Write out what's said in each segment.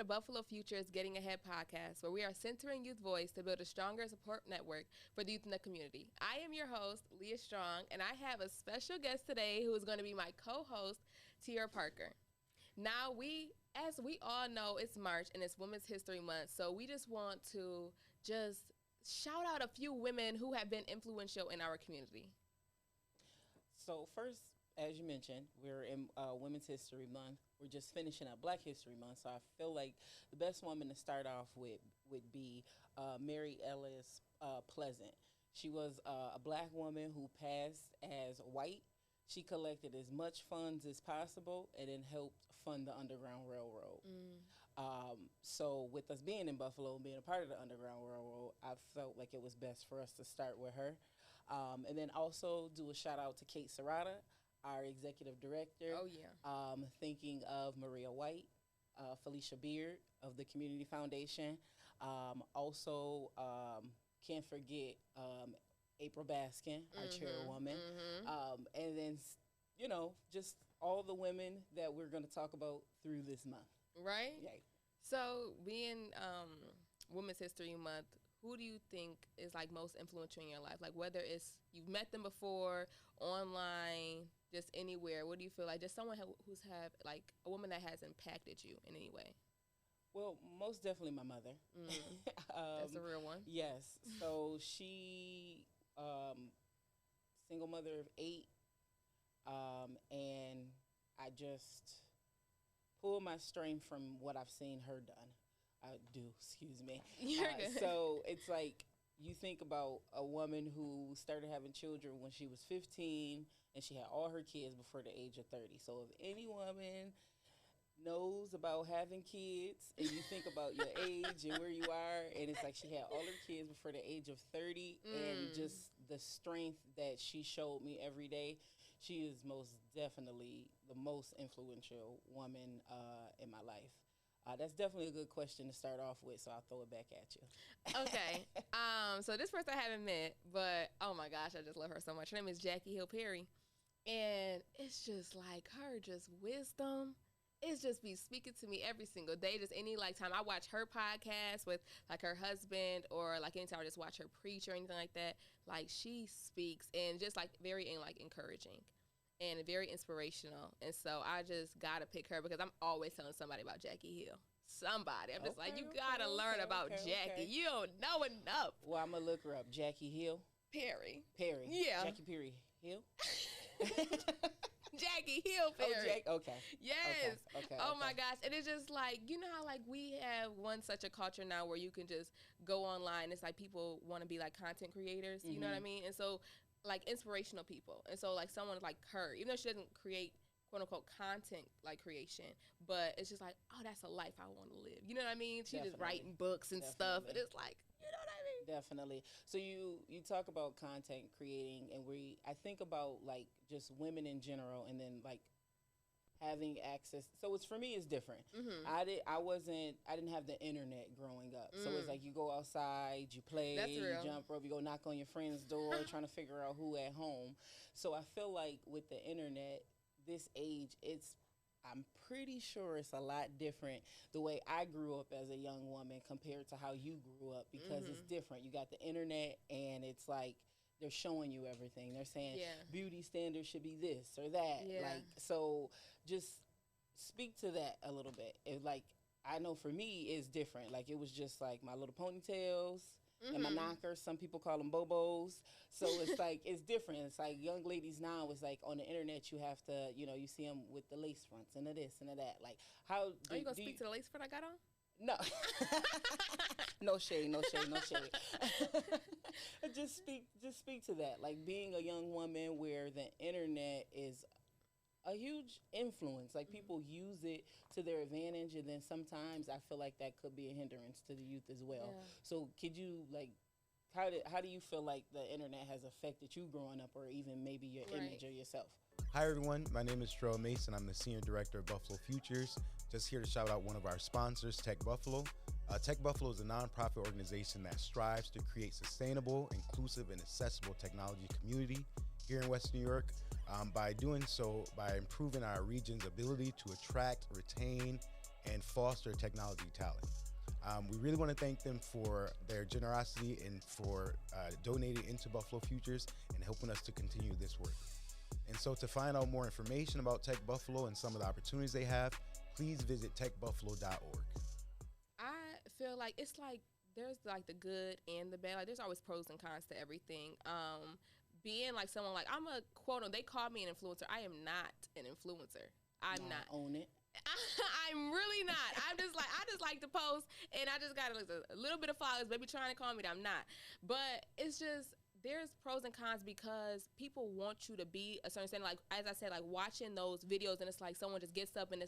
to Buffalo Future's Getting Ahead podcast, where we are centering youth voice to build a stronger support network for the youth in the community. I am your host, Leah Strong, and I have a special guest today who is going to be my co-host, Tiara Parker. Now, as we all know, it's March and it's Women's History Month, so we just want to just shout out a few women who have been influential in our community. So first, as you mentioned, we're in Women's History Month. We're just finishing up Black History Month, so I feel like the best woman to start off with would be Mary Ellis Pleasant. She was a Black woman who passed as white. She collected as much funds as possible and then helped fund the Underground Railroad. So with us being in Buffalo and being a part of the Underground Railroad, I felt like it was best for us to start with her. And then also do a shout out to Kate Serrata, our executive director. Oh, yeah. Thinking of Maria White, Felicia Beard of the Community Foundation. Also, can't forget April Baskin, our chairwoman. And then, you know, just all the women that we're going to talk about through this month. Right? Yeah. So being Women's History Month, who do you think is like most influential in your life? Like whether it's you've met them before, online, just anywhere. What do you feel like? Just someone who's have like a woman that has impacted you in any way. Well, most definitely my mother. That's a real one. Yes. So she, single mother of 8, and I just pull my strength from what I've seen her do. Excuse me. You're good. So it's like you think about a woman who started having children when she was 15 and she had all her kids before the age of 30. So if any woman knows about having kids and you think about your age and where you are, and it's like she had all her kids before the age of 30 and just the strength that she showed me every day, she is most definitely the most influential woman in my life. That's definitely a good question to start off with, so I'll throw it back at you. Okay. So this person I haven't met, but oh my gosh, I just love her so much. Her name is Jackie Hill Perry. And it's just like her just wisdom. It's just be speaking to me every single day. Just any like time I watch her podcast with like her husband, or like anytime I just watch her preach or anything like that, like she speaks and just like very like encouraging and very inspirational. And so I just gotta pick her because I'm always telling somebody about Jackie Hill. Somebody. I'm just like, you gotta learn about Jackie. You don't know enough. Well, I'm gonna look her up. Jackie Hill Perry. Yeah. Jackie Perry Hill. Jackie Hill Perry. Okay. Yes. Okay. Oh my gosh. And it's just like, you know how like we have such a culture now where you can just go online. It's like people want to be like content creators. You know what I mean? And so like inspirational people. And so like someone like her, even though she doesn't create quote unquote content like creation, but it's just like, oh, that's a life I want to live. You know what I mean? She just writing books and stuff. And it's like, you know what I mean? Definitely. So you talk about content creating, and I think about like just women in general, and then like having access. So it's for me, it's different. I didn't have the internet growing up. So it's like you go outside, you play, you jump rope, you go knock on your friend's door, trying to figure out who at home. So I feel like with the internet, this age, I'm pretty sure it's a lot different the way I grew up as a young woman compared to how you grew up, because it's different. You got the internet and it's like they're showing you everything. They're saying beauty standards should be this or that. Like, so just speak to that a little bit. Like, I know for me it's different. Like, it was just like my little ponytails and my knockers. Some people call them bobos. So it's like, it's different. It's like young ladies now, it's like on the internet, you have to, you know, you see them with the lace fronts and the this and the that. Like, how do, are you going to speak to the lace front I got on? No. No shade. Just speak to that. Like, being a young woman where the internet is a huge influence. Like, people use it to their advantage, and then sometimes I feel like that could be a hindrance to the youth as well. Yeah. So could you, like, how do you feel like the internet has affected you growing up, or even maybe your image of yourself? Hi everyone, my name is Terrell Mason. I'm the Senior Director of Buffalo Futures. Just here to shout out one of our sponsors, Tech Buffalo. Tech Buffalo is a nonprofit organization that strives to create sustainable, inclusive, and accessible technology community here in West New York. By doing so, by improving our region's ability to attract, retain, and foster technology talent. We really want to thank them for their generosity and for donating into Buffalo Futures and helping us to continue this work. And so to find out more information about Tech Buffalo and some of the opportunities they have, please visit techbuffalo.org. I feel like it's like there's like the good and the bad. Like there's always pros and cons to everything. Being like someone like I'm a quote, they call me an influencer. I am not an influencer. I'm not. Own it. I'm really not. I just like to post, and I just got a little bit of followers. Maybe trying to call me that I'm not. But it's just there's pros and cons because people want you to be a certain standard. Like as I said, like watching those videos, and it's like someone just gets up and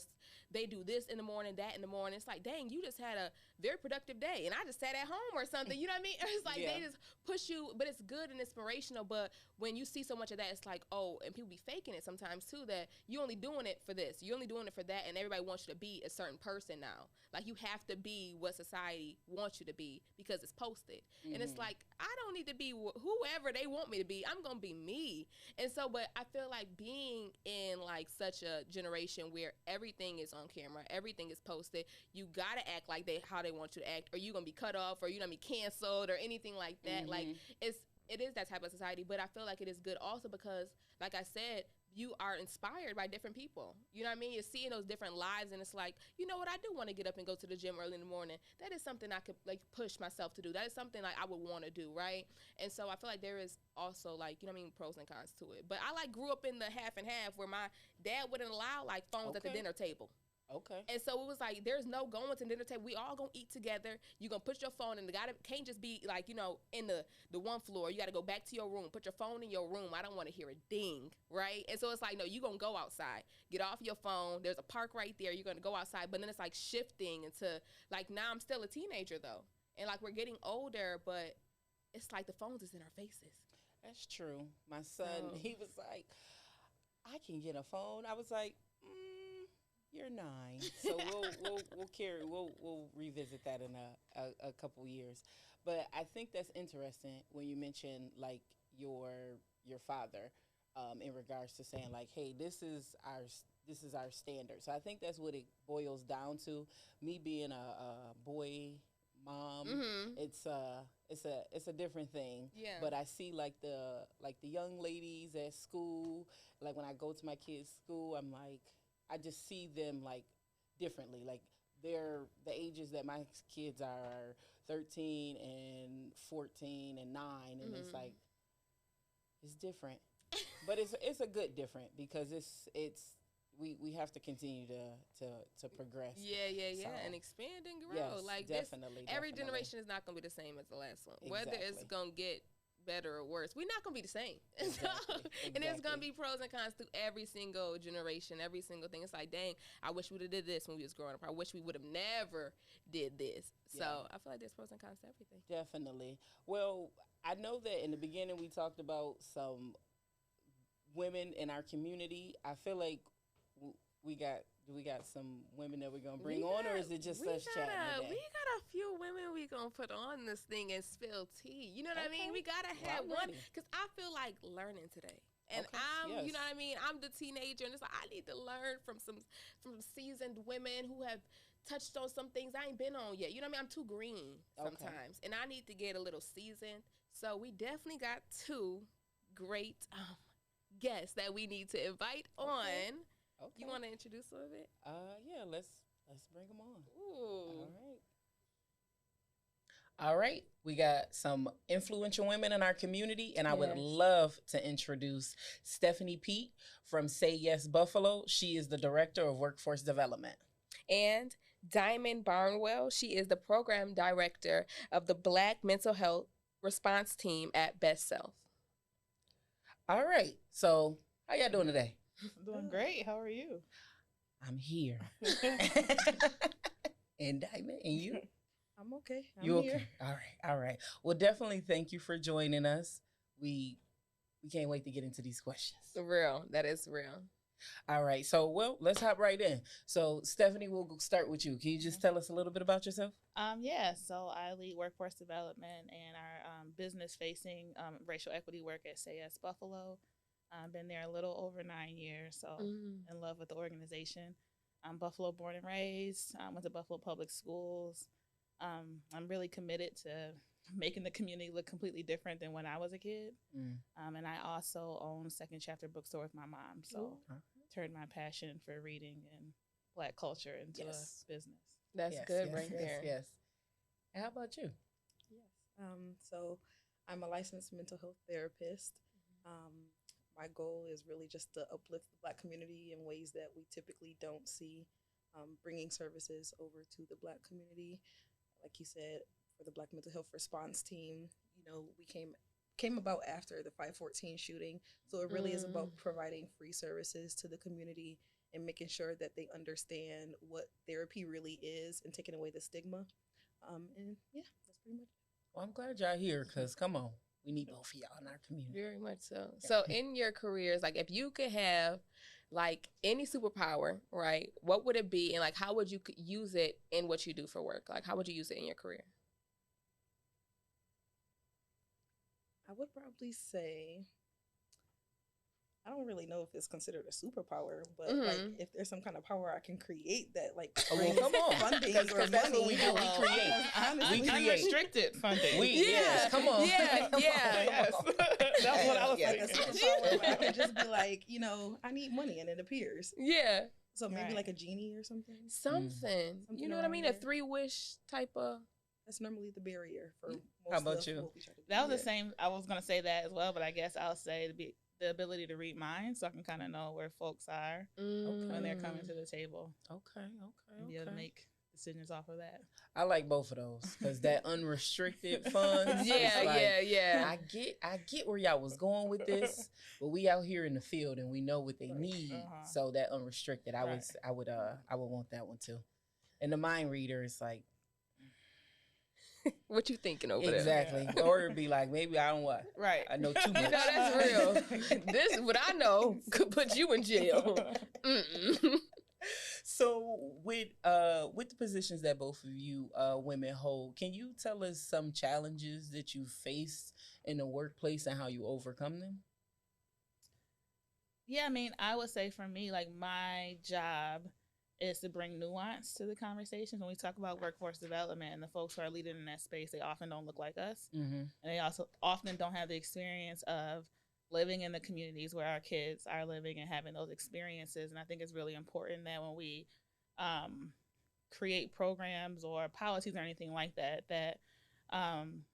they do this in the morning, that in the morning. It's like, dang, you just had a very productive day, and I just sat at home or something. You know what I mean? It's like they just push you, but it's good and inspirational. But when you see so much of that, it's like, oh, and people be faking it sometimes too. That you only doing it for this, you only doing it for that, and everybody wants you to be a certain person now. Like you have to be what society wants you to be because it's posted, and it's like I don't need to be whoever they want me to be. I'm gonna be me. And so, but I feel like being in like such a generation where everything is on camera, everything is posted, you gotta act like how they want you to act, or you're gonna be cut off, or you're gonna be canceled, or anything like that. Like it is that type of society. But I feel like it is good also because, like I said, you are inspired by different people. You know what I mean? You're seeing those different lives, and it's like, you know what? I do want to get up and go to the gym early in the morning. That is something I could like push myself to do. That is something like I would want to do, right? And so I feel like there is also like, you know what I mean, pros and cons to it. But I like grew up in the half and half where my dad wouldn't allow like phones at the dinner table. Okay. And so it was like, there's no going to dinner table. We all gonna eat together. You gonna put your phone in. The guy can't just be like, you know, in the one floor. You got to go back to your room. Put your phone in your room. I don't want to hear a ding, right? And so it's like, no, you gonna go outside. Get off your phone. There's a park right there. You're gonna go outside. But then it's like shifting into like, now I'm still a teenager though, and like we're getting older, but it's like the phones is in our faces. That's true. My son, he was like, I can get a phone. I was like, you're 9, so we'll revisit that in a couple years. But I think that's interesting when you mention like your father, in regards to saying like, hey, this is our standard. So I think that's what it boils down to. Me being a boy mom, it's a different thing. Yeah. But I see like the young ladies at school, like when I go to my kids' school, I'm like, I just see them like differently. Like they're the ages that my kids are 13 and 14 and 9, and it's like it's different, but it's a good different because we have to continue to progress. Yeah, so, and expand and grow. Yes, like definitely. Every generation is not gonna be the same as the last one. Exactly. Whether it's gonna get better or worse, we're not gonna be the same. Exactly. And there's gonna be pros and cons through every single generation, every single thing. It's like, dang, I wish we would have did this when we was growing up. I wish we would have never did this. So I feel like there's pros and cons to everything. Definitely. Well, I know that in the beginning we talked about some women in our community. I feel like we got some women that we're gonna bring on, or is it just us chatting today? We got a few women we gonna put on this thing and spill tea. You know what I mean? We gotta have one because I feel like learning today. And you know what I mean? I'm the teenager, and it's like I need to learn from some seasoned women who have touched on some things I ain't been on yet. You know what I mean? I'm too green sometimes, and I need to get a little seasoned. So we definitely got 2 great guests that we need to invite on. Okay. You want to introduce a little bit? Yeah, let's bring them on. Ooh. All right. We got some influential women in our community, and I would love to introduce Stephanie Peete from Say Yes Buffalo. She is the Director of Workforce Development. And Dymone Barnwell. She is the Program Director of the Black Mental Health Response Team at Best Self. All right. So how y'all doing today? Doing great. How are you? I'm here. And Dymone, and you? I'm okay. You okay? All right. Well, definitely thank you for joining us. We can't wait to get into these questions. Real. That is real. All right. So, well, let's hop right in. So, Stephanie, we'll start with you. Can you just tell us a little bit about yourself? Yeah. So I lead workforce development and our business-facing racial equity work at Say Yes Buffalo. I've been there a little over 9 years, so in love with the organization. I'm Buffalo born and raised. I went to Buffalo Public Schools. I'm really committed to making the community look completely different than when I was a kid. And I also own Second Chapter Bookstore with my mom. So turned my passion for reading and Black culture into a business. That's good right there. Yes. And how about you? Yes. So I'm a licensed mental health therapist. My goal is really just to uplift the Black community in ways that we typically don't see, bringing services over to the Black community. Like you said, for the Black mental health response team, we came about after the 514 shooting. So it really is about providing free services to the community and making sure that they understand what therapy really is and taking away the stigma. And yeah, that's pretty much it. Well, I'm glad y'all here because, come on, we need both of y'all in our community. Very much so. So in your careers, like if you could have like any superpower, right, what would it be? And like how would you use it in what you do for work? Like how would you use it in your career? I would probably say, I don't really know if it's considered a superpower, but like if there's some kind of power I can create that like brings come on, funding because that's what we do. We create. Honestly, We create. Unrestricted funding. Yes, come on. Yeah, Yes. That's what I was like a thinking. superpower where I can just be like, I need money and it appears. Yeah. So maybe Right. like a genie or something. Something. You know what I around mean? A there. 3-wish type of. That's normally the barrier for most How about of you? what we try to do. That was the same. I was going to say that as well, but I guess I'll say the ability to read minds so I can kind of know where folks are when they're coming to the table Okay. and be able to make decisions off of that. I like both of those because that unrestricted funds. Yeah, is like, yeah. I get where y'all was going with this, but we out here in the field and we know what they need. So that unrestricted, I would want that one too. And the mind reader is like, What you thinking over there? exactly. Or it'd be like, maybe I don't what. Right. I know too much. No, that's real. This, what I know, could put you in jail. So with the positions that both of you women hold, can you tell us some challenges that you faced in the workplace and how you overcome them? Yeah, I mean, I would say for me, like my job is to bring nuance to the conversations. When we talk about workforce development and the folks who are leading in that space, they often don't look like us. And they also often don't have the experience of living in the communities where our kids are living and having those experiences. And I think it's really important that when we create programs or policies or anything like that, that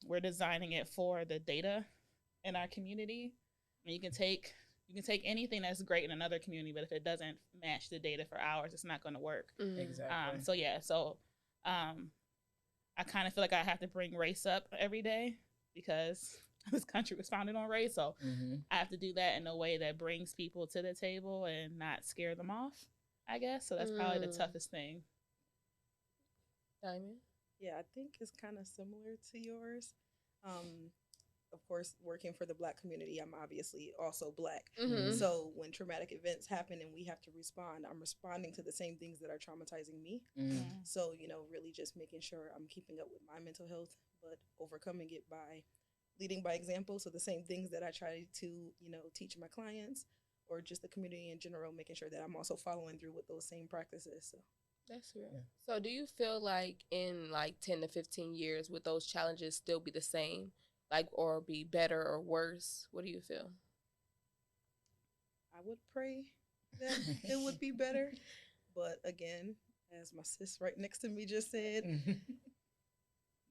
we're designing it for the data in our community. I mean, you can take anything that's great in another community, but if it doesn't match the data for ours, it's not going to work. Exactly. So I kind of feel like I have to bring race up every day because this country was founded on race. So I have to do that in a way that brings people to the table and not scare them off, I guess. So that's probably the toughest thing. Diamond? Yeah, I think it's kind of similar to yours. Of course, working for the Black community, I'm obviously also Black. So when traumatic events happen and we have to respond, I'm responding to the same things that are traumatizing me. So, really just making sure I'm keeping up with my mental health, but overcoming it by leading by example. So the same things that I try to, teach my clients or just the community in general, making sure that I'm also following through with those same practices. So That's real. Yeah. So do you feel like in like 10 to 15 years, would those challenges still be the same? Like, or be better or worse? What do you feel? I would pray that it would be better. But again, as my sis right next to me just said,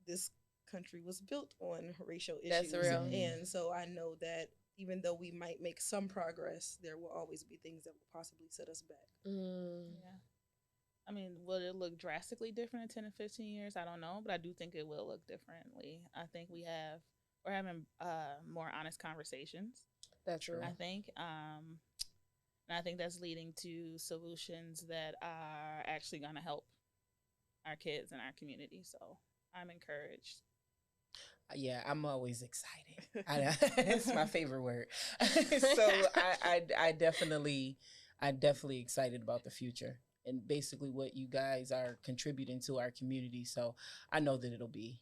this country was built on racial issues. That's real. And so I know that even though we might make some progress, there will always be things that will possibly set us back. Yeah. I mean, will it look drastically different in 10 to 15 years? I don't know, but I do think it will look differently. I think we're having more honest conversations. That's true. I think. And I think that's leading to solutions that are actually going to help our kids and our community. So I'm encouraged. Yeah, I'm always excited. It's my favorite word. So I definitely excited about the future and basically what you guys are contributing to our community. So I know that it'll be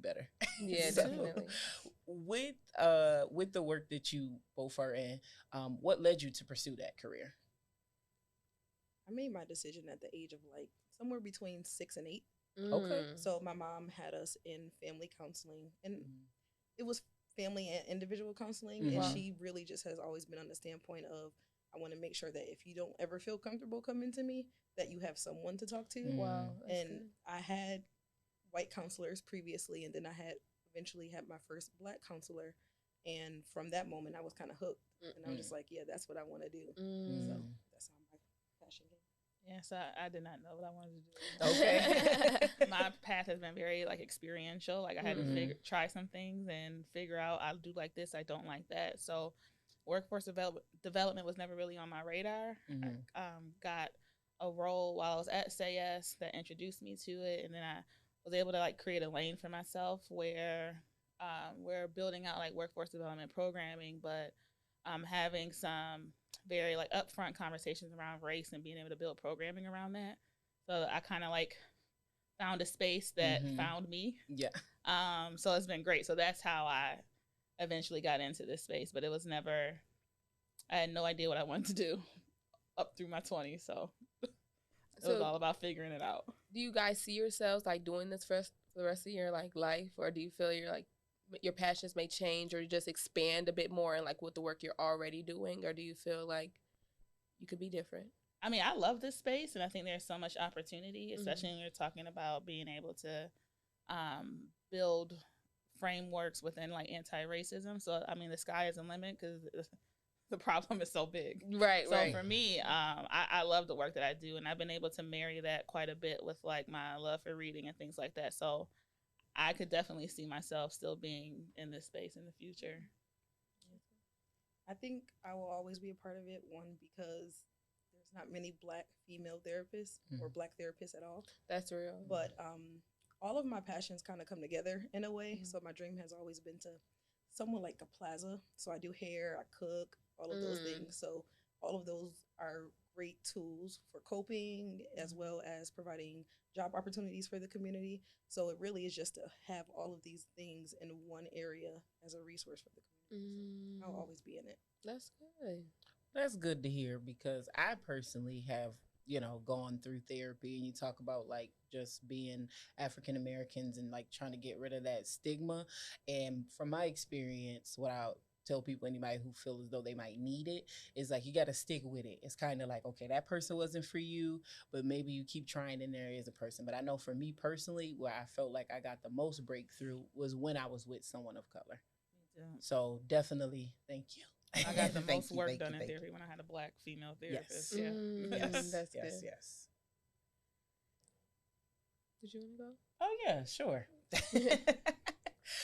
better. Yeah, So, definitely. with the work that you both are in, what led you to pursue that career? I made my decision at the age of like somewhere between 6 and 8. Okay. So my mom had us in family counseling, and it was family and individual counseling. And she really just has always been on the standpoint of, I want to make sure that if you don't ever feel comfortable coming to me, that you have someone to talk to. Wow. And good. I had white counselors previously, and then I had eventually had my first Black counselor. And from that moment, I was kind of hooked. And I was just like, yeah, that's what I want to do. So that's how my passion came. Yeah, so I did not know what I wanted to do. Okay. My path has been very like experiential. Like I had to try some things and figure out I do like this, I don't like that. So workforce development was never really on my radar. I got a role while I was at Say Yes that introduced me to it, and then I was able to like create a lane for myself where we're building out like workforce development programming, but having some very like upfront conversations around race and being able to build programming around that. So I kind of like found a space that found me. Yeah. So it's been great. So that's how I eventually got into this space, but it was never, I had no idea what I wanted to do up through my 20s. So it was all about figuring it out. Do you guys see yourselves like doing this for the rest of your like life, or do you feel you're like your passions may change or just expand a bit more in like with the work you're already doing, or do you feel like you could be different? I mean, I love this space, and I think there's so much opportunity, especially when you're talking about being able to build frameworks within like anti-racism. So I mean, the sky is the limit because the problem is so big. Right. So for me, I love the work that I do, and I've been able to marry that quite a bit with like my love for reading and things like that. So I could definitely see myself still being in this space in the future. I think I will always be a part of it, one, because there's not many Black female therapists or Black therapists at all. That's real. But all of my passions kind of come together in a way. So my dream has always been to somewhat like a plaza. So I do hair, I cook, all of those things. So all of those are great tools for coping as well as providing job opportunities for the community. So it really is just to have all of these things in one area as a resource for the community. So I'll always be in it. That's good. That's good to hear, because I personally have, gone through therapy, and you talk about like just being African Americans and like trying to get rid of that stigma. And from my experience, what I'll tell people, anybody who feel as though they might need it, is like you got to stick with it. It's kind of like, okay, that person wasn't for you, but maybe you keep trying in there as a person. But I know for me personally, where I felt like I got the most breakthrough was when I was with someone of color. So definitely, thank you. I got the most work done in therapy when I had a Black female therapist. Yes. Yeah. Yes. That's good. Yes. Did you want to go? Oh yeah, sure.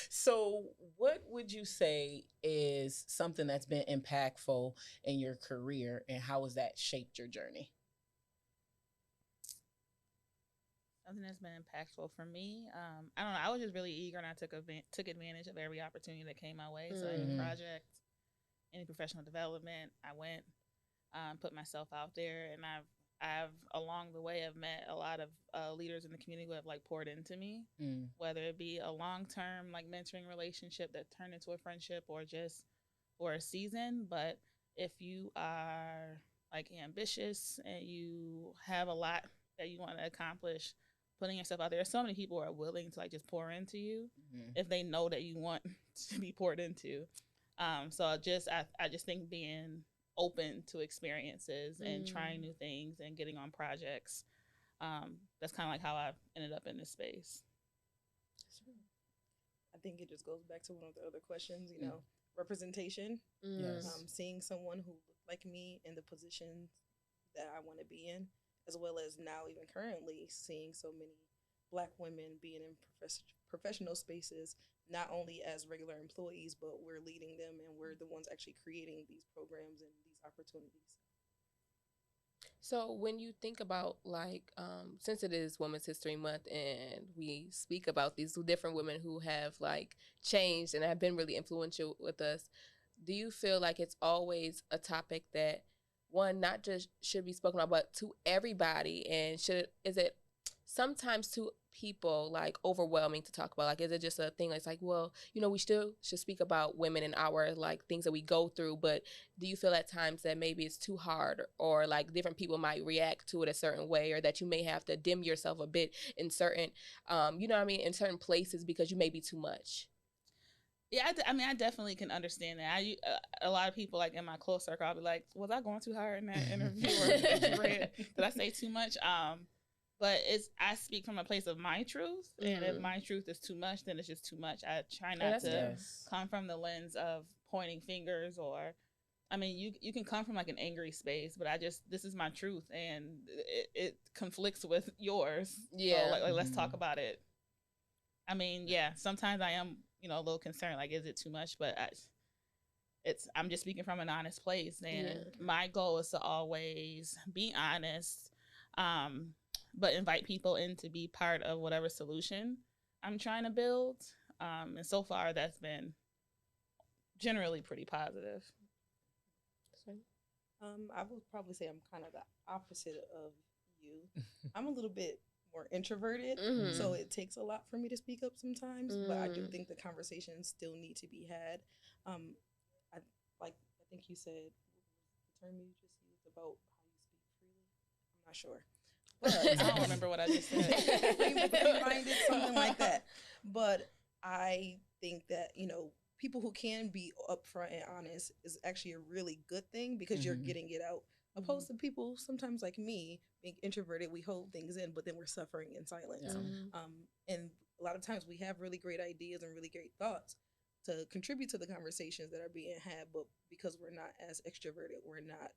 So what would you say is something that's been impactful in your career, and how has that shaped your journey? Something that's been impactful for me, I don't know. I was just really eager, and I took advantage of every opportunity that came my way. So any project, any professional development, I went, put myself out there, and I've along the way I've met a lot of leaders in the community who have like poured into me, whether it be a long-term like mentoring relationship that turned into a friendship or just for a season. But if you are like ambitious and you have a lot that you want to accomplish, putting yourself out there, so many people are willing to like just pour into you if they know that you want to be poured into. So I just think being open to experiences and trying new things and getting on projects, that's kind of like how I ended up in this space. I think it just goes back to one of the other questions, representation. Yes. Seeing someone who looked like me in the position that I want to be in, as well as now even currently seeing so many Black women being in professional spaces, not only as regular employees, but we're leading them and we're the ones actually creating these programs and these opportunities. So when you think about like, since it is Women's History Month and we speak about these different women who have like changed and have been really influential with us, do you feel like it's always a topic that one, not just should be spoken about, but to everybody? And is it sometimes too people like overwhelming to talk about? Like, is it just a thing that's like, well, you know, we still should speak about women and our like things that we go through, but do you feel at times that maybe it's too hard, or like different people might react to it a certain way, or that you may have to dim yourself a bit in certain, you know what I mean, in certain places because you may be too much? Yeah, I mean, I definitely can understand that. A lot of people, like in my close circle, I'll be like, was I going too hard in that interview? Or did I say too much? But I speak from a place of my truth, and if my truth is too much, then it's just too much. I try not to come from the lens of pointing fingers, or, I mean, you can come from like an angry space, but this is my truth, and it conflicts with yours. Yeah. So like let's talk about it. I mean, yeah, sometimes I am, you know, a little concerned, like, is it too much? But I'm just speaking from an honest place, and my goal is to always be honest, but invite people in to be part of whatever solution I'm trying to build. And so far, that's been generally pretty positive. I would probably say I'm kind of the opposite of you. I'm a little bit more introverted, so it takes a lot for me to speak up sometimes, but I do think the conversations still need to be had. I think you said the term you just used about how you speak freely. I'm not sure, but I don't remember what I just said. Free-minded, something like that. But I think that, you know, people who can be upfront and honest is actually a really good thing, because you're getting it out. Opposed to people sometimes like me being introverted, we hold things in, but then we're suffering in silence. And a lot of times we have really great ideas and really great thoughts to contribute to the conversations that are being had, but because we're not as extroverted, we're not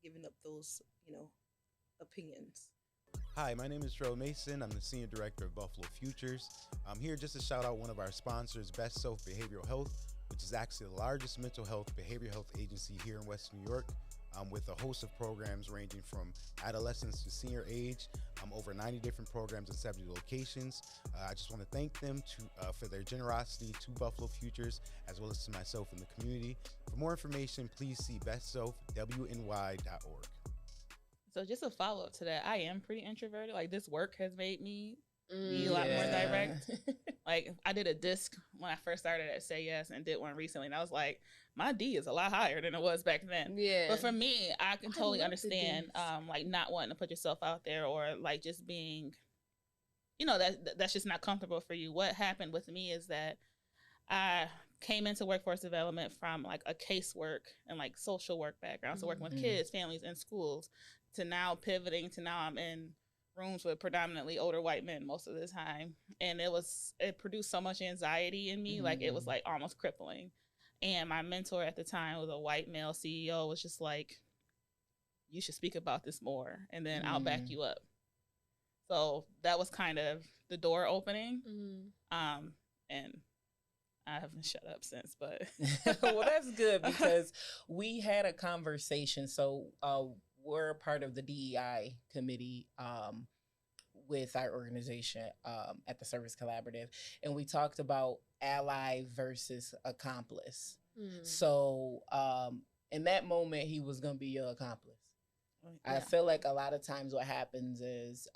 giving up those, you know, opinions. Hi, my name is Dymone Mason. I'm the Senior Director of Buffalo Futures. I'm here just to shout out one of our sponsors, Best Self Behavioral Health, which is actually the largest mental health, behavioral health agency here in Western New York. With a host of programs ranging from adolescents to senior age, over 90 different programs in 70 locations. I just want to thank them for their generosity to Buffalo Futures, as well as to myself and the community. For more information, please see bestselfwny.org. So just a follow-up to that, I am pretty introverted. Like, this work has made me be a lot more direct. Like, I did a disc when I first started at Say Yes, and did one recently, and I was like, my D is a lot higher than it was back then. Yeah. But for me, I can totally understand, like, not wanting to put yourself out there, or like just being, you know, that's just not comfortable for you. What happened with me is that I came into workforce development from like a casework and like social work background, so working with kids, families, and schools, to now pivoting to now I'm in rooms with predominantly older white men most of the time, and it produced so much anxiety in me, like it was like almost crippling. And my mentor at the time was a white male CEO, was just like, you should speak about this more, and then I'll back you up. So that was kind of the door opening. And I haven't shut up since, but. Well, that's good, because we had a conversation. So we're a part of the DEI committee with our organization at the Service Collaborative, and we talked about ally versus accomplice. So in that moment, he was going to be your accomplice. I feel like a lot of times what happens is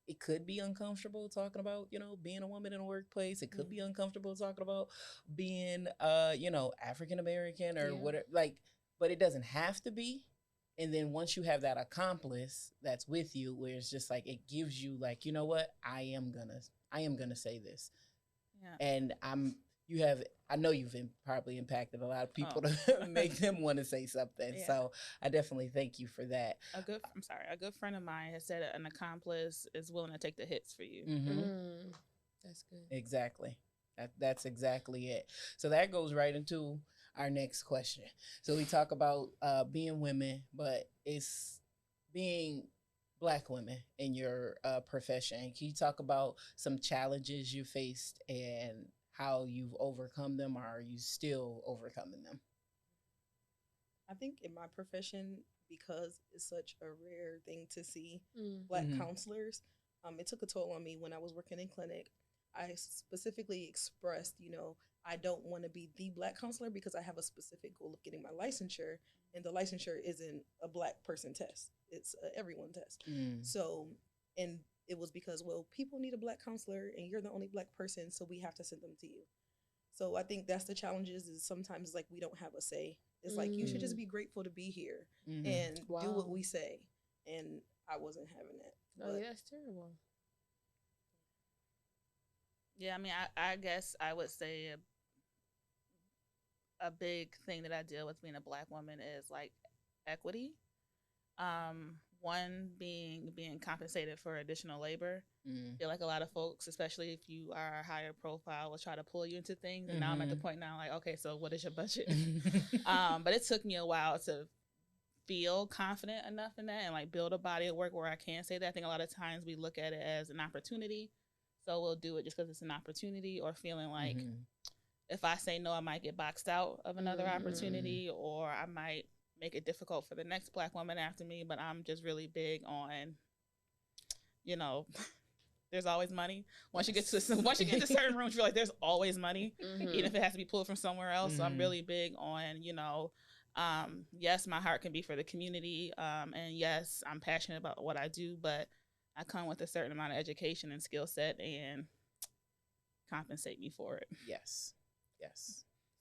it could be uncomfortable talking about, you know, being a woman in a workplace. It could be uncomfortable talking about being, you know, African American or whatever, like, but it doesn't have to be. And then once you have that accomplice that's with you, where it's just like, it gives you like, you know what, I am gonna say this. Yeah. And I know you've probably impacted a lot of people to make them want to say something. Yeah. So I definitely thank you for that. A good friend of mine has said an accomplice is willing to take the hits for you. That's good. Exactly. That's exactly it. So that goes right into our next question. So we talk about being women, but it's being Black women in your profession. Can you talk about some challenges you faced and how you've overcome them, or are you still overcoming them? I think in my profession, because it's such a rare thing to see Black counselors, it took a toll on me when I was working in clinic. I specifically expressed, you know, I don't want to be the Black counselor because I have a specific goal of getting my licensure, and the licensure isn't a Black person test. It's a everyone test. So, and it was because, well, people need a Black counselor and you're the only Black person, so we have to send them to you. So I think that's the challenges, is sometimes like we don't have a say. It's like, you should just be grateful to be here and do what we say. And I wasn't having that. Oh, yeah, that's terrible. Yeah, I mean, I guess I would say a big thing that I deal with being a Black woman is like equity. One being compensated for additional labor. I feel like a lot of folks, especially if you are a higher profile, will try to pull you into things. And now I'm at the point now, like, okay, so what is your budget? But it took me a while to feel confident enough in that and like build a body of work where I can say that. I think a lot of times we look at it as an opportunity. So we'll do it just because it's an opportunity, or feeling like if I say no, I might get boxed out of another opportunity, or I might make it difficult for the next Black woman after me. But I'm just really big on, you know, there's always money. Once you get to certain rooms, you're like, there's always money, even if it has to be pulled from somewhere else. So I'm really big on, you know, yes, my heart can be for the community, and yes, I'm passionate about what I do, but I come with a certain amount of education and skill set, and compensate me for it. Yes.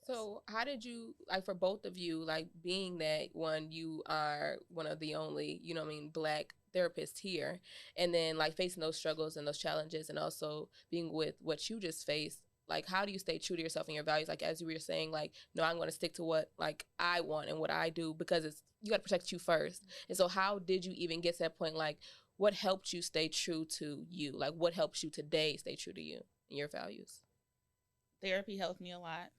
So how did you, like, for both of you, like, being that you are one of the only, you know what I mean, Black therapists here, and then like facing those struggles and those challenges, and also being with what you just faced, like, how do you stay true to yourself and your values? Like, as you were saying, like, no, I'm going to stick to what, like, I want and what I do, because you got to protect you first. And so how did you even get to that point? Like, what helped you stay true to you? Like, what helps you today stay true to you and your values? Therapy helped me a lot.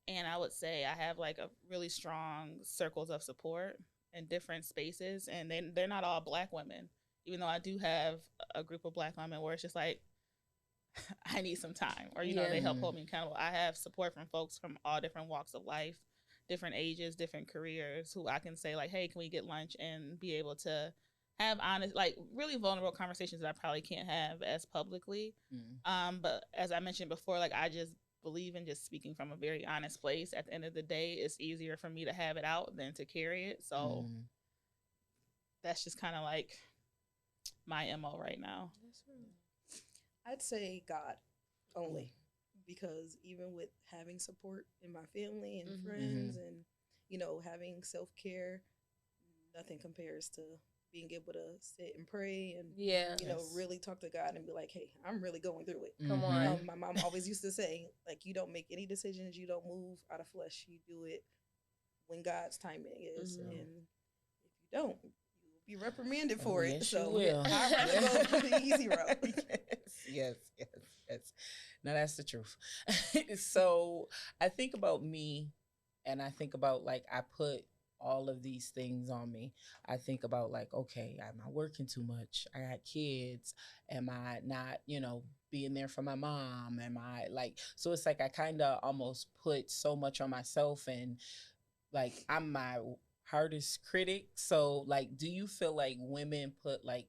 And I would say I have like a really strong circles of support in different spaces, and they're not all Black women, even though I do have a group of Black women where it's just like, I need some time, or, you know, they help hold me accountable. I have support from folks from all different walks of life, different ages, different careers, who I can say like, hey, can we get lunch, and be able to have honest, like really vulnerable conversations that I probably can't have as publicly. But as I mentioned before, like, I just believe in just speaking from a very honest place. At the end of the day, it's easier for me to have it out than to carry it. So that's just kind of like my MO right now. I'd say God only, because even with having support in my family and friends and, you know, having self-care, nothing compares to being able to sit and pray and, you know, really talk to God and be like, hey, I'm really going through it. Come on. My mom always used to say, like, you don't make any decisions, you don't move out of flesh, you do it when God's timing is. And if you don't, you'll be reprimanded for it. Yes, So you will. I'd rather go the easy route. Yes. Now that's the truth. So I think about me, and I think about, like, I put all of these things on me. I think about, like, okay, am I working too much? I got kids. Am I not, you know, being there for my mom? Am I, like, so it's like I kind of almost put so much on myself, and like, I'm my hardest critic. So, like, do you feel like women put like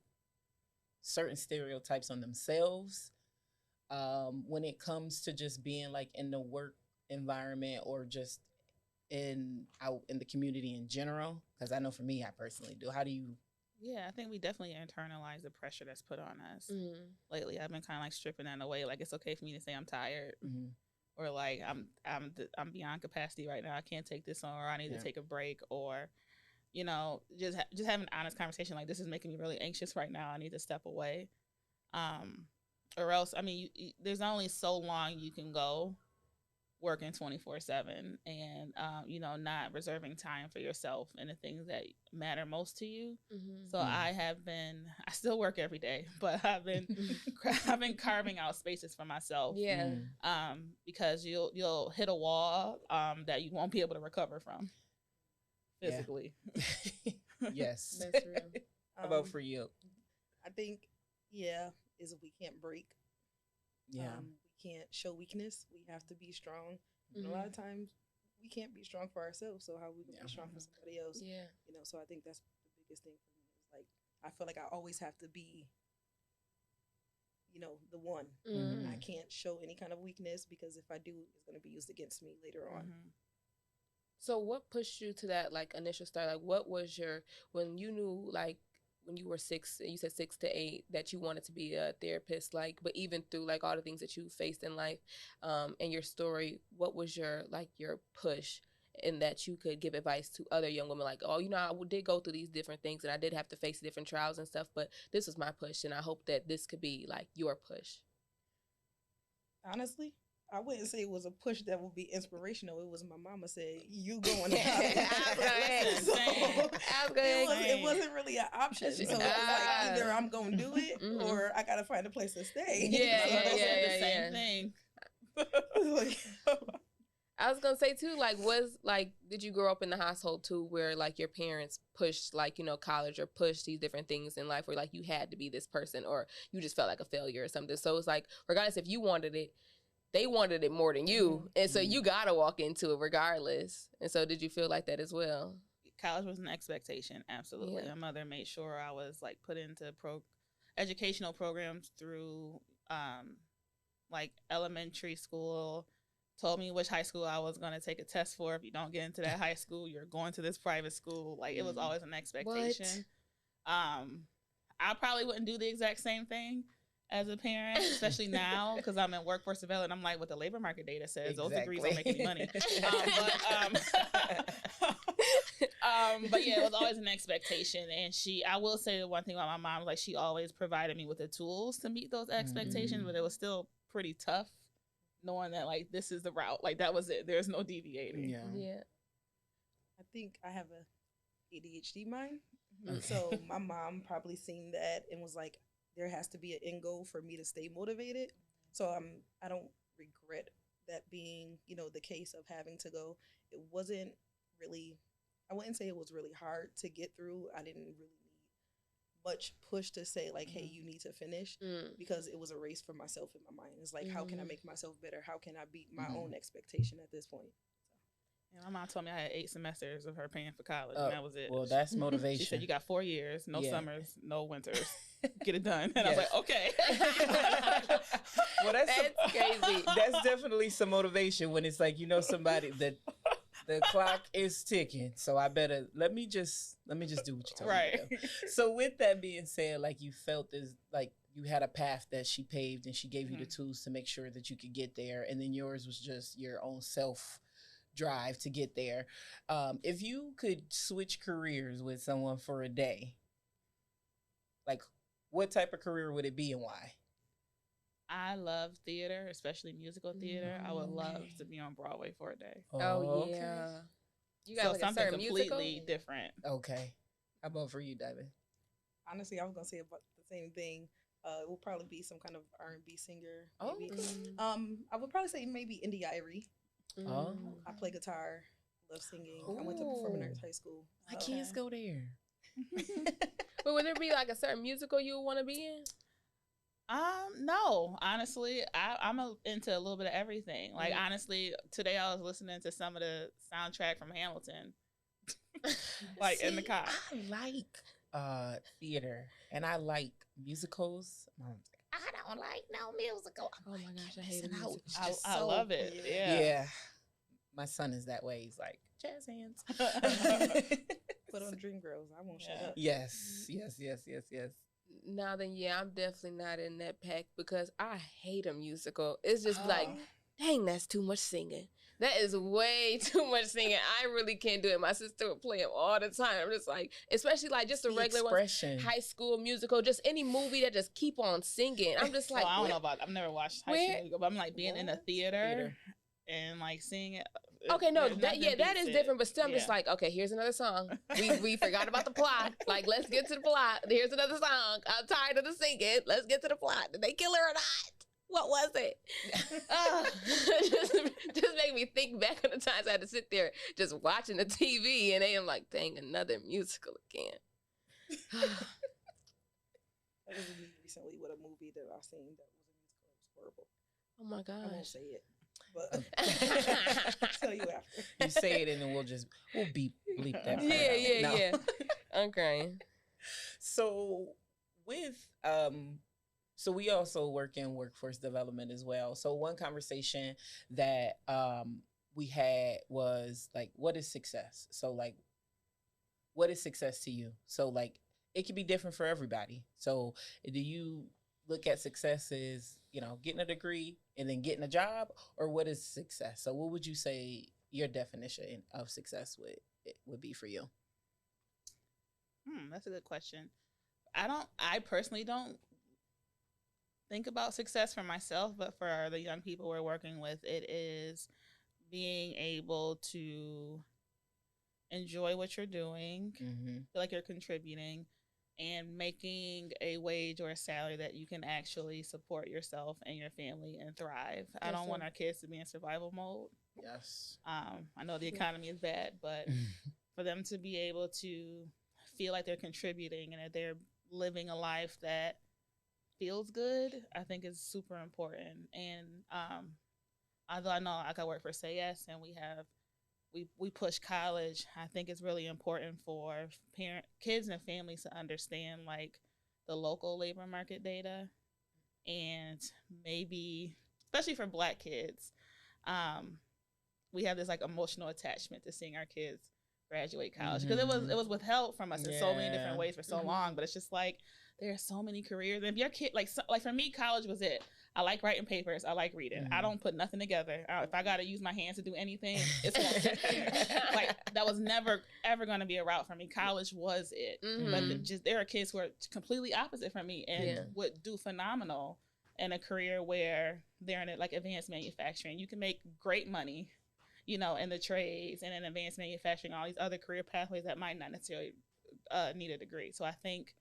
certain stereotypes on themselves when it comes to just being like in the work environment, or just out in the community in general? Because I know for me, I personally do. How do you? Yeah, I think we definitely internalize the pressure that's put on us. Lately, I've been kind of like stripping that away. Like, it's okay for me to say I'm tired, or like I'm beyond capacity right now. I can't take this on, or I need to take a break, or, you know, just have an honest conversation. Like, this is making me really anxious right now. I need to step away, or else, I mean, there's only so long you can go working 24/7 and, you know, not reserving time for yourself and the things that matter most to you. So I still work every day, but I've been carving out spaces for myself. Because you'll hit a wall that you won't be able to recover from physically. Yes. That's real. How about for you? I think, is we can't break. We can't show weakness. We have to be strong. And a lot of times we can't be strong for ourselves. So how we can be strong for somebody else? You know, so I think that's the biggest thing for me. Is like, I feel like I always have to be, you know, the one. I can't show any kind of weakness, because if I do, it's going to be used against me later on. So what pushed you to that, like, initial start? Like, what was when you knew, like, when you were 6, you said 6 to 8, that you wanted to be a therapist, like, but even through like all the things that you faced in life, and your story, what was your push in that you could give advice to other young women, like, oh, I did go through these different things and I did have to face different trials and stuff, but this was my push and I hope that this could be like your push? Honestly, I wouldn't say it was a push that would be inspirational. It was my mama said, you going to college. It wasn't really an option. So it was like, either I'm going to do it or I got to find a place to stay. The same thing. I was gonna say too, like, did you grow up in the household too, where like your parents pushed like, college, or pushed these different things in life, where like you had to be this person, or you just felt like a failure or something? So it's like, regardless if you wanted it, they wanted it more than you, and so you gotta walk into it regardless. And so, did you feel like that as well? College was an expectation, absolutely. Yeah. My mother made sure I was like put into educational programs through like elementary school. Told me which high school I was going to take a test for. If you don't get into that high school, you're going to this private school. Like, it was always an expectation. I probably wouldn't do the exact same thing as a parent, especially now, because I'm in workforce development. I'm like, what the labor market data says, those degrees don't make any money. But yeah, it was always an expectation. And I will say the one thing about my mom, like, she always provided me with the tools to meet those expectations, but it was still pretty tough, knowing that like this is the route, like that was it, there's no deviating. Yeah. I think I have a ADHD mind. So my mom probably seen that and was like, there has to be an end goal for me to stay motivated. So I don't regret that being, the case of having to go. It wasn't really, I wouldn't say it was really hard to get through. I didn't really need much push to say like, hey, you need to finish, because it was a race for myself in my mind. It's like, how can I make myself better? How can I beat my own expectation at this point? Yeah, my mom told me I had 8 semesters of her paying for college, and that was it. Well, that's motivation. She said, you got 4 years, no summers, no winters. Get it done. And I was like, okay. Well, that's crazy. That's definitely some motivation when it's like, somebody that the clock is ticking, so I better let me just do what you told me to do. So with that being said, like, you felt as like you had a path that she paved and she gave you the tools to make sure that you could get there, and then yours was just your own self drive to get there. If you could switch careers with someone for a day, like, what type of career would it be and why? I love theater, especially musical theater. I would love to be on Broadway for a day. Oh yeah. You got like something a certain completely musical? different. Okay. How about for you, Dymone? Honestly, I was gonna say about the same thing. It will probably be some kind of R&B singer. Maybe. I would probably say maybe Indy Irie. I play guitar, love singing. I went to performing arts high school. My kids go there. But would there be like a certain musical you would want to be in? No, honestly, I'm into a little bit of everything. Like, honestly, today I was listening to some of the soundtrack from Hamilton, like, in the car. I like theater and I like musicals. I don't like no musical. Oh my gosh, I hate it. I love it. Yeah. My son is that way. He's like, jazz hands. Put on Dreamgirls. I won't shut up. Yes. Now then, yeah, I'm definitely not in that pack because I hate a musical. It's just like, dang, that's too much singing. That is way too much singing. I really can't do it. My sister would play them all the time. I'm just like, especially like just a regular one, High School Musical, just any movie that just keep on singing. I'm just like, I don't know about. I've never watched High School Musical, but I'm like being in a theater and like seeing it. Okay, no, that is different, but still, I'm just like, okay, here's another song. We forgot about the plot. Like, let's get to the plot. Here's another song. I'm tired of the singing. Let's get to the plot. Did they kill her or not? What was it? Just make me think back on the times I had to sit there just watching the TV, and I'm like, dang, another musical again. I was recently with a movie that I seen that was a musical. It was horrible. Oh my gosh. I won't say it, but I'll tell you after. You say it and then we'll bleep that part out. Yeah. I'm crying. So with so we also work in workforce development as well. So one conversation that we had was like, what is success? So like, what is success to you? So like, it can be different for everybody. So do you look at success as, you know, getting a degree and then getting a job, or what is success? So what would you say your definition of success would be for you? That's a good question. I personally don't think about success for myself, but for the young people we're working with, it is being able to enjoy what you're doing, feel like you're contributing, and making a wage or a salary that you can actually support yourself and your family and thrive. I don't want our kids to be in survival mode. Yes. I know the economy is bad, but for them to be able to feel like they're contributing and that they're living a life that feels good, I think is super important. And although I know I work for Say Yes, and we push college, I think it's really important for kids and families to understand like the local labor market data, and maybe especially for Black kids, we have this like emotional attachment to seeing our kids graduate college because it was withheld from us in so many different ways for so long. But it's just like there are so many careers, and if your kid like for me, college was it. I like writing papers. I like reading. I don't put nothing together. If I got to use my hands to do anything, it's going to like that was never ever going to be a route for me. College was it. But there are kids who are completely opposite from me and would do phenomenal in a career where they're in like advanced manufacturing. You can make great money, you know, in the trades and in advanced manufacturing, all these other career pathways that might not necessarily need a degree. So I think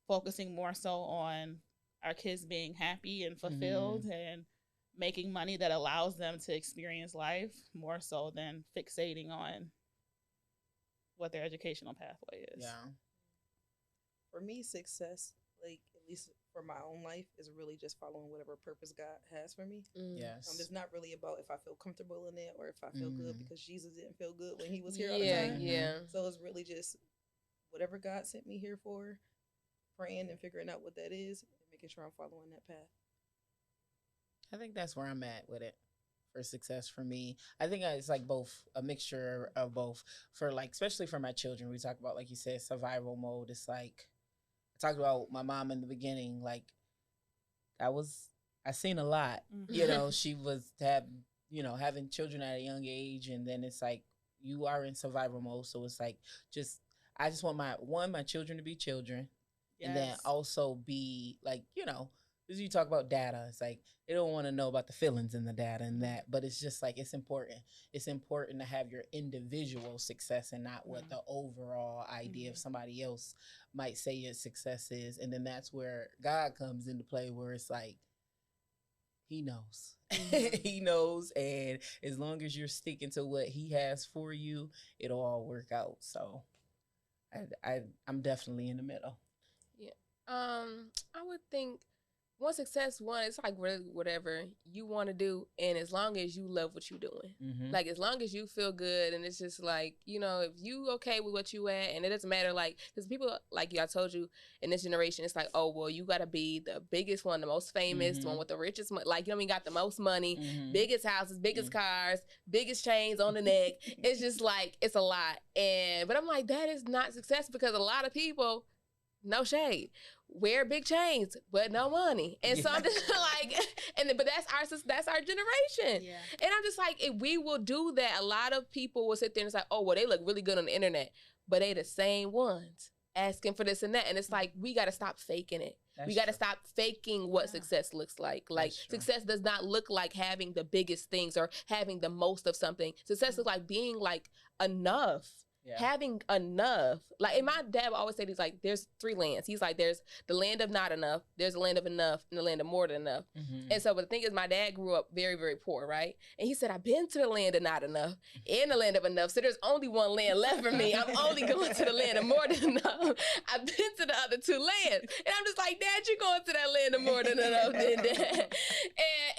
focusing more so on our kids being happy and fulfilled and making money that allows them to experience life more so than fixating on what their educational pathway is. Yeah. For me, success, like at least for my own life, is really just following whatever purpose God has for me. Yes. It's not really about if I feel comfortable in it or if I feel good, because Jesus didn't feel good when he was here all the time. So it's really just whatever God sent me here for, praying and figuring out what that is and making sure I'm following that path. I think that's where I'm at with it for success for me. I think it's like both, a mixture of both. For like, especially for my children, we talk about, like you said, survival mode. It's like, I talked about my mom in the beginning, like I seen a lot, you know, she was having children at a young age, and then it's like, you are in survival mode. So it's like, I just want my children to be children. Yes. And then also be like, you know, as you talk about data, it's like they don't want to know about the feelings in the data and that, but it's just like, it's important. It's important to have your individual success and not what the overall idea of somebody else might say your success is. And then that's where God comes into play, where it's like, he knows. He knows. And as long as you're sticking to what he has for you, it'll all work out. So I'm definitely in the middle. I would think success, it's like whatever you want to do, and as long as you love what you're doing, like as long as you feel good, and it's just like, you know, if you okay with what you at, and it doesn't matter, like, because people like you, I told you, in this generation, it's like, oh well, you gotta be the biggest one, the most famous, the one with the richest, like, you know, got the most money, biggest houses, biggest cars, biggest chains on the neck. It's just like, it's a lot, but I'm like, that is not success, because a lot of people, no shade, wear big chains but no money, and so I'm just like, but that's our generation, and I'm just like, if we will do that, a lot of people will sit there and it's like, oh well, they look really good on the internet, but they the same ones asking for this and that, and it's like, we got to stop faking it. We got to stop faking what success looks like. Like, success does not look like having the biggest things or having the most of something. Success is like being like enough. Having enough. Like, and my dad would always say, he's like, there's 3 lands. He's like, there's the land of not enough, there's the land of enough, and the land of more than enough. And so, but the thing is, my dad grew up very, very poor, right? And he said, I've been to the land of not enough and the land of enough, so there's only one land left for me. I'm only going to the land of more than enough. I've been to the other 2 lands. And I'm just like, Dad, you're going to that land of more than enough, then, Dad.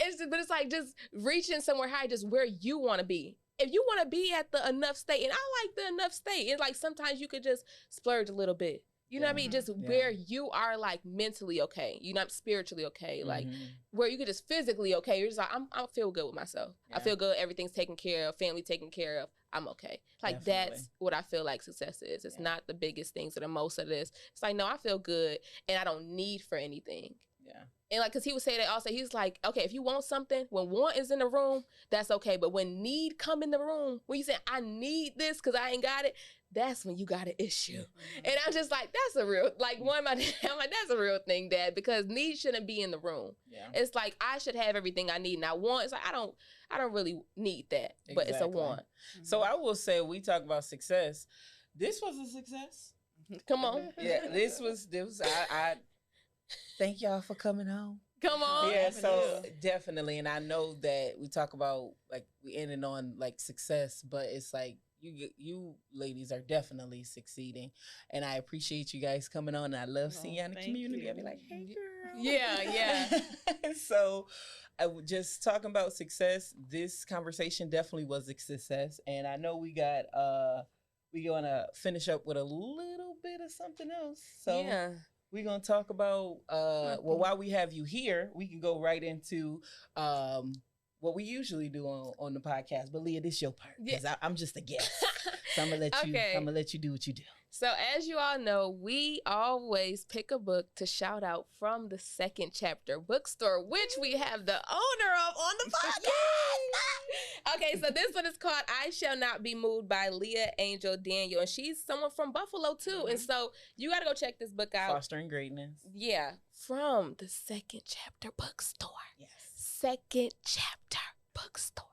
And but it's like, just reaching somewhere high, just where you want to be. If you want to be at the enough state, and I like the enough state, it's like sometimes you could just splurge a little bit. You know what I mean? Just where you are like mentally okay. You're not spiritually okay. Like where you could just physically okay. You're just like, I feel good with myself. I feel good. Everything's taken care of. Family taken care of. I'm okay. Like that's what I feel like success is. It's not the biggest things or the most of this. It's like, no, I feel good and I don't need for anything. Yeah. And like, cause he would say that also, he's like, okay, if you want something, when want is in the room, that's okay. But when need come in the room, when you say, I need this cause I ain't got it, that's when you got an issue. And I'm just like, that's a real, like I'm like, that's a real thing, Dad, because need shouldn't be in the room. Yeah. It's like, I should have everything I need. And I want, it's like, I don't really need that, but it's a want. So I will say, we talk about success. This was a success. Come on. Yeah, this was, I thank y'all for coming home. Come on. Yeah, so definitely. And I know that we talk about, like, we ended on, like, success, but it's like, you ladies are definitely succeeding. And I appreciate you guys coming on. And I love seeing you in the community. I'll be like, hey, girl. Yeah. So just talking about success, this conversation definitely was a success. And I know we got, we're going to finish up with a little bit of something else. So yeah. We're going to talk about, well, while we have you here, we can go right into what we usually do on the podcast. But Leah, this is your part, because I'm just a guest. So I'm going to let you do what you do. So as you all know, we always pick a book to shout out from the Second Chapter Bookstore, which we have the owner of on the podcast. Okay, so this one is called I Shall Not Be Moved by Leah Angel Daniel. And she's someone from Buffalo, too. And so you got to go check this book out. Fostering Greatness. Yeah, from the Second Chapter Bookstore. Yes. Second Chapter Bookstore.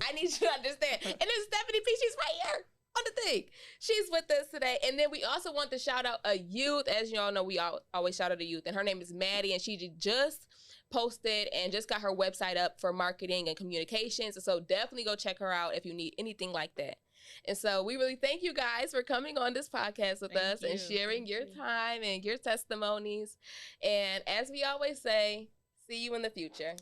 I need you to understand. And then Stephanie P, she's right here on the thing. She's with us today. And then we also want to shout out a youth. As you all know, we always shout out a youth. And her name is Maddie. And she just posted and just got her website up for marketing and communications. So definitely go check her out if you need anything like that. And so we really thank you guys for coming on this podcast with us and sharing your time and your testimonies. And as we always say, see you in the future.